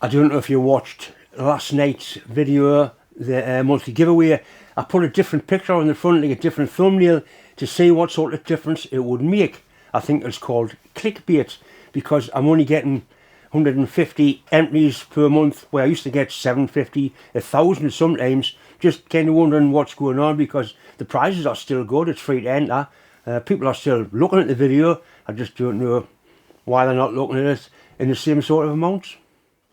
I don't know if you watched last night's video, the monthly giveaway. I put a different picture on the front, like a different thumbnail, to see what sort of difference it would make. I think it's called clickbait, because I'm only getting 150 entries per month, where I used to get 750, 1,000 sometimes. Just kind of wondering what's going on, because the prizes are still good. It's free to enter. People are still looking at the video. I just don't know why they're not looking at it in the same sort of amounts.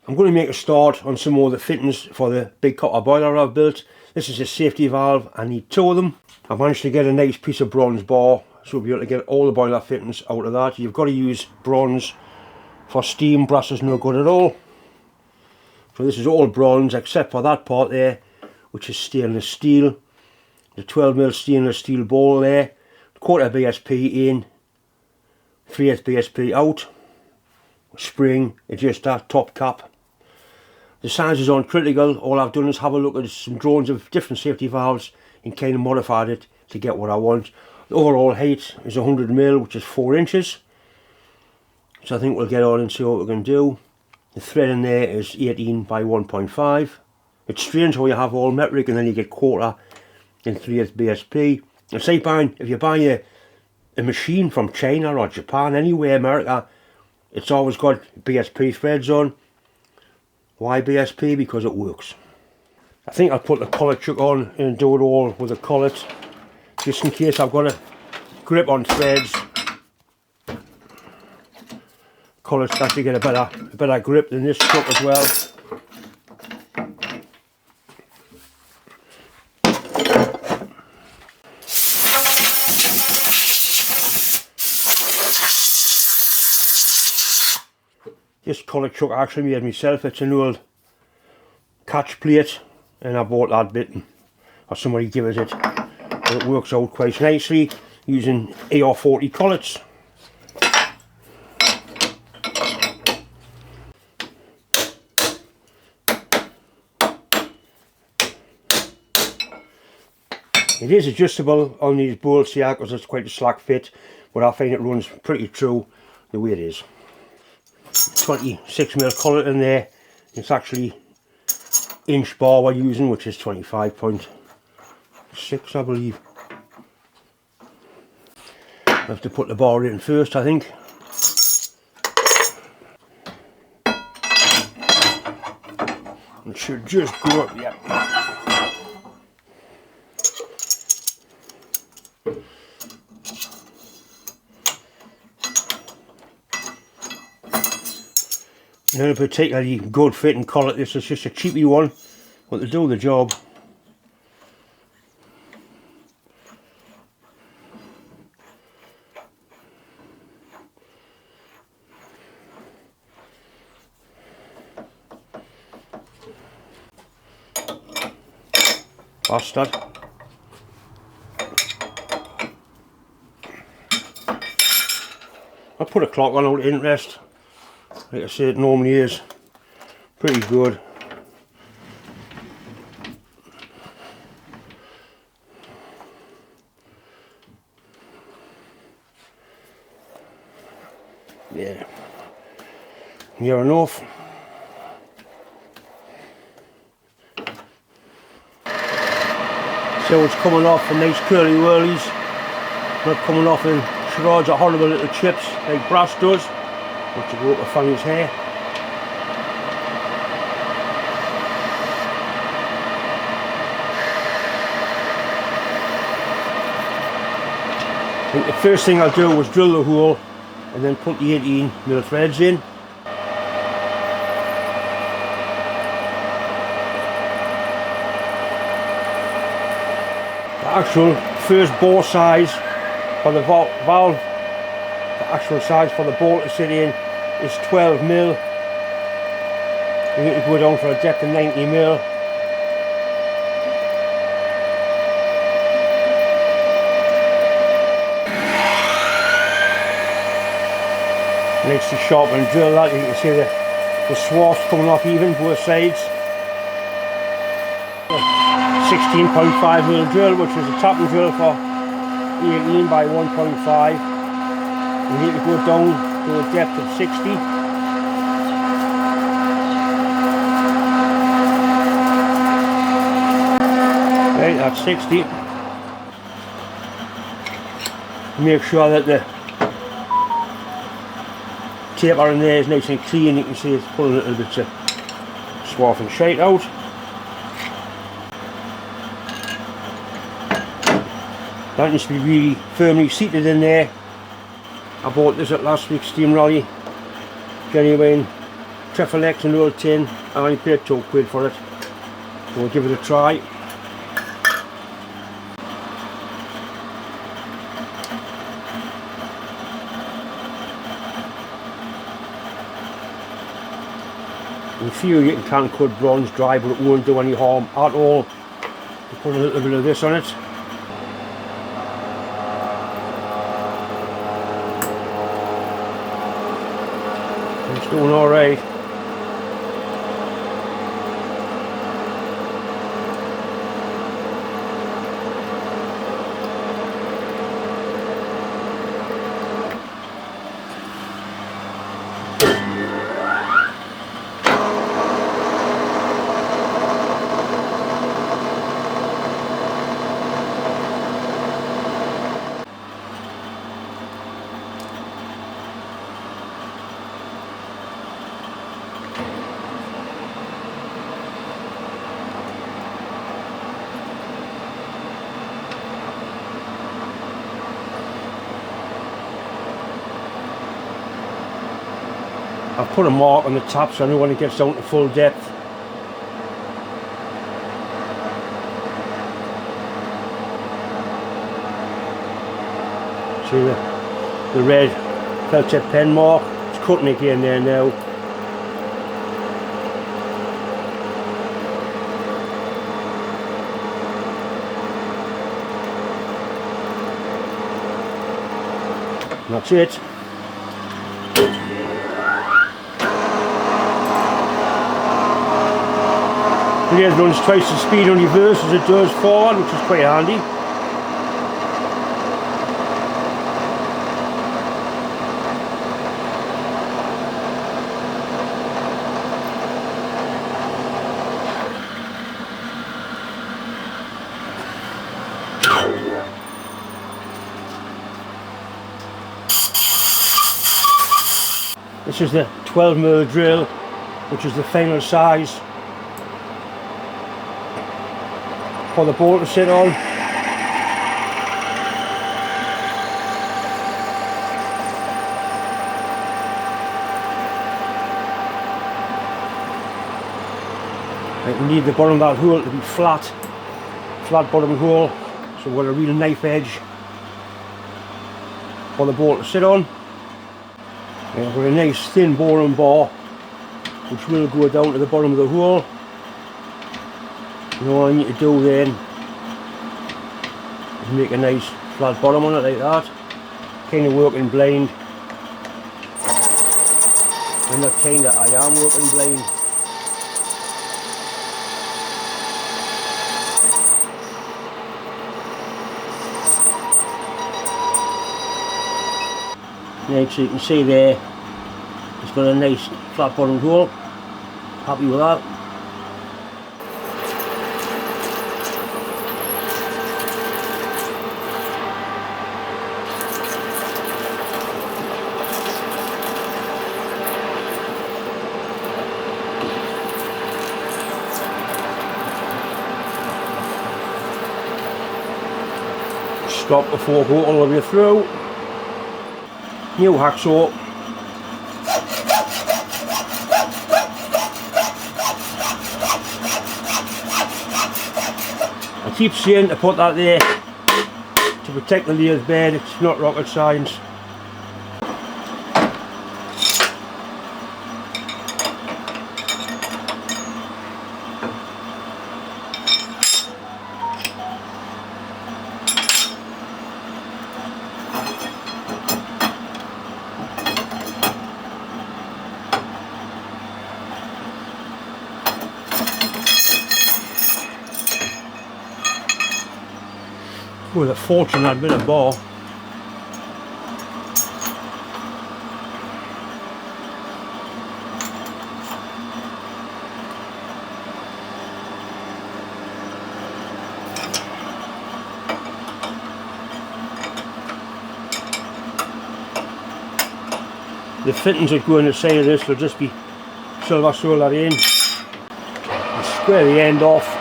I'm going to make a start on some more of the fittings for the big copper boiler I've built. This is a safety valve. I need 2 of them. I've managed to get a nice piece of bronze bar, so we'll be able to get all the boiler fittings out of that. You've got to use bronze for steam. Brass is no good at all. So this is all bronze except for that part there, which is stainless steel. The 12mm stainless steel bowl there, 1/4 BSP in, 3/8 BSP out, spring, adjust that top cap. The sizes aren't critical. All I've done is have a look at some drawings of different safety valves and kind of modified it to get what I want. The overall height is 100mm, which is 4 inches. So I think we'll get on and see what we can do. The thread in there is 18 by 1.5. It's strange how you have all metric and then you get 1/4 in 3/8 BSP. It's like buying, if you buy a machine from China or Japan, anywhere, America, it's always got BSP threads on. Why BSP? Because it works. I think I'll put the collet chuck on and do it all with a collet, just in case I've got a grip on threads. Collets actually get a better grip than this chuck as well. This collet chuck I actually made myself. It's an old catch plate and I bought that bit, or somebody gave us it. But it works out quite nicely using AR40 collets. It is adjustable on these bolts here because it's quite a slack fit, but I find it runs pretty true the way it is. 26mm collet in there. It's actually inch bar we're using, which is 25.6 I believe. I have to put the bar in first, I think. It should just go up, yeah. Not a particularly good fitting collet. This is just a cheapy one, but they do the job. Bastard. I put a clock on out of interest. Like I say, it normally is pretty good. Yeah, near enough. So it's coming off in nice curly whirlies, not coming off in charades or horrible little chips like brass does. Which will go up a fanny's hair. I think the first thing I'll do was drill the hole and then put the 18mm threads in. The actual first bore size for the valve, the actual size for the bolt to sit in, is 12mm. You need to go down for a depth of 90mm. Next to sharpen and drill that, you can see the swaths coming off even both sides. 16.5mm drill, which is a tapping drill for 18 by 1.5. You need to go down to a depth of 60. Okay, that's 60. Make sure that the taper in there is nice and clean. You can see it's pulling a little bit of swarf and shite out. That needs to be really firmly seated in there. I bought this at last week's steam rally. Genuine Treffer X and old tin. I only paid £2 for it. So we'll give it a try. In theory you can cut bronze dry, but it won't do any harm at all. We'll put a little bit of this on it. It's doing alright. I've put a mark on the top so I know when it gets down to full depth. See the red felt tip pen mark, it's cutting again there now. And that's it. It runs twice the speed on reverse as it does forward, which is quite handy. This is the 12mm drill, which is the final size for the bolt to sit on. We need the bottom of that hole to be flat bottom hole, so we've got a real knife edge for the bolt to sit on. And we've got a nice thin boring bar which will go down to the bottom of the hole. And all I need to do then is make a nice flat bottom on it like that. Kind of working blind. I'm not kind of, I am working blind. Now, so you can see there, it's got a nice flat bottom hole. Happy with that. Stop before go all the way through. New hacksaw. I keep saying to put that there to protect the lathe bed, it's not rocket science. With a fortune that bit of bar. The fittings that go in the side of this will just be silver soldered in. And square the end off.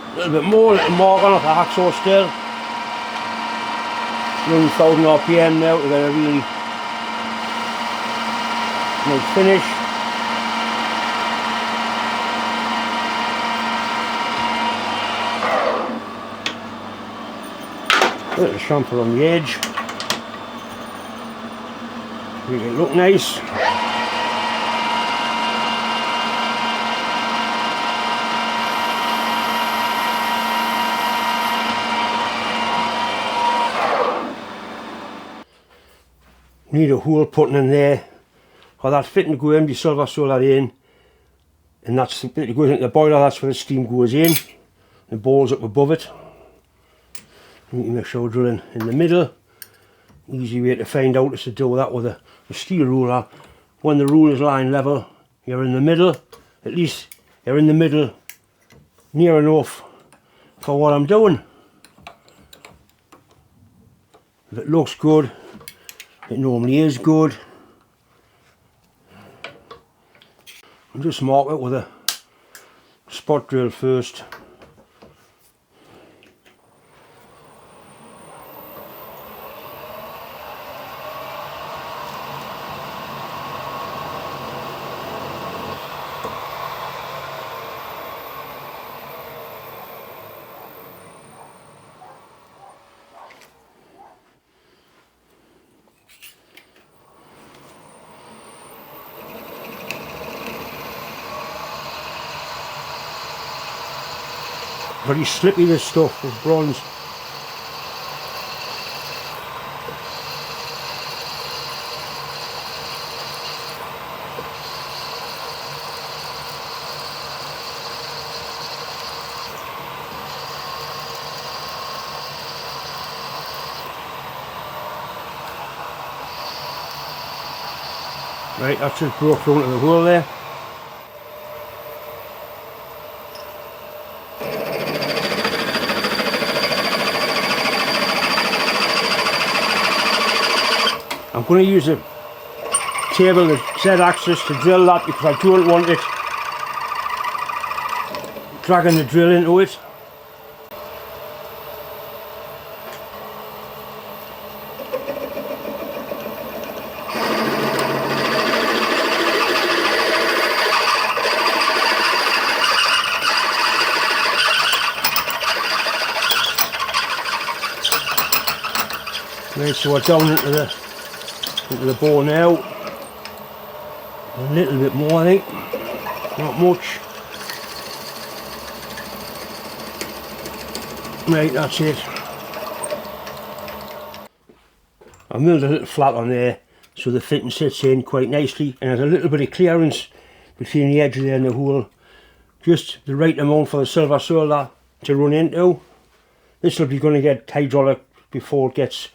A little bit more, a little mark on it, the hacksaw still. Running 1000 RPM now to get a really nice finish. A little chamfer on the edge. Make it look nice. Need a hole putting in there for that fitting to go in, be silver soldered in, and that's the bit that goes into the boiler. That's where the steam goes in. The ball's up above it. You can make sure drilling in the middle. Easy way to find out is to do that with a steel ruler. When the ruler is lying level, you're in the middle. At least you're in the middle near enough for what I'm doing. If it looks good, it normally is good. I'll just mark it with a spot drill first. Very slippy this stuff with bronze. Right, that's just broke through into the hole there. I'm going to use a table, the Z-axis, to drill that because I don't want it dragging the drill into it. Right, so we're down into the bore now. A little bit more, I think. Not much. Right, that's it. I milled a little flat on there so the fitting sits in quite nicely, and there's a little bit of clearance between the edge of there and the hole. Just the right amount for the silver solder to run into. This will be going to get hydraulic before it gets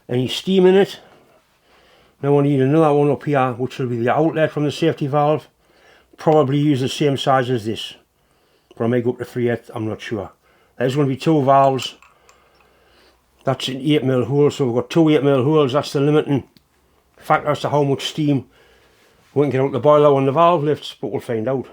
any steam in it. Now I need another one up here, which will be the outlet from the safety valve. Probably use the same size as this, but I may go up to 3/8, I'm not sure. There's going to be two valves. That's an 8mm hole, so we've got two 8mm holes. That's the limiting factor as to how much steam we can get out the boiler when the valve lifts, but we'll find out.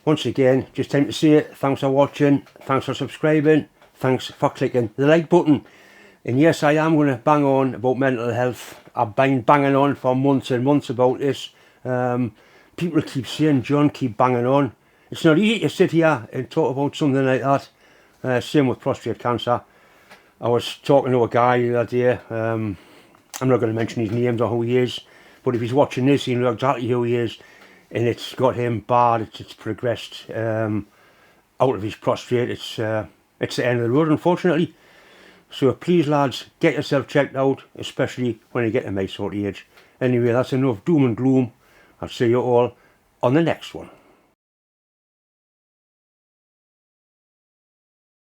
Once again, just time to say thanks for watching, thanks for subscribing, thanks for clicking the like button. And yes, I am going to bang on about mental health. I've been banging on for months and months about this. People keep saying, John, keep banging on. It's not easy to sit here and talk about something like that. Same with prostate cancer. I was talking to a guy the other day. I'm not going to mention his names or who he is, but if he's watching this, he'll know exactly who he is. and it's got him bad. It's progressed out of his prostate. It's the end of the road, unfortunately. So please, lads, get yourself checked out, especially when you get to my sort of age. Anyway, that's enough doom and gloom. I'll see you all on the next one.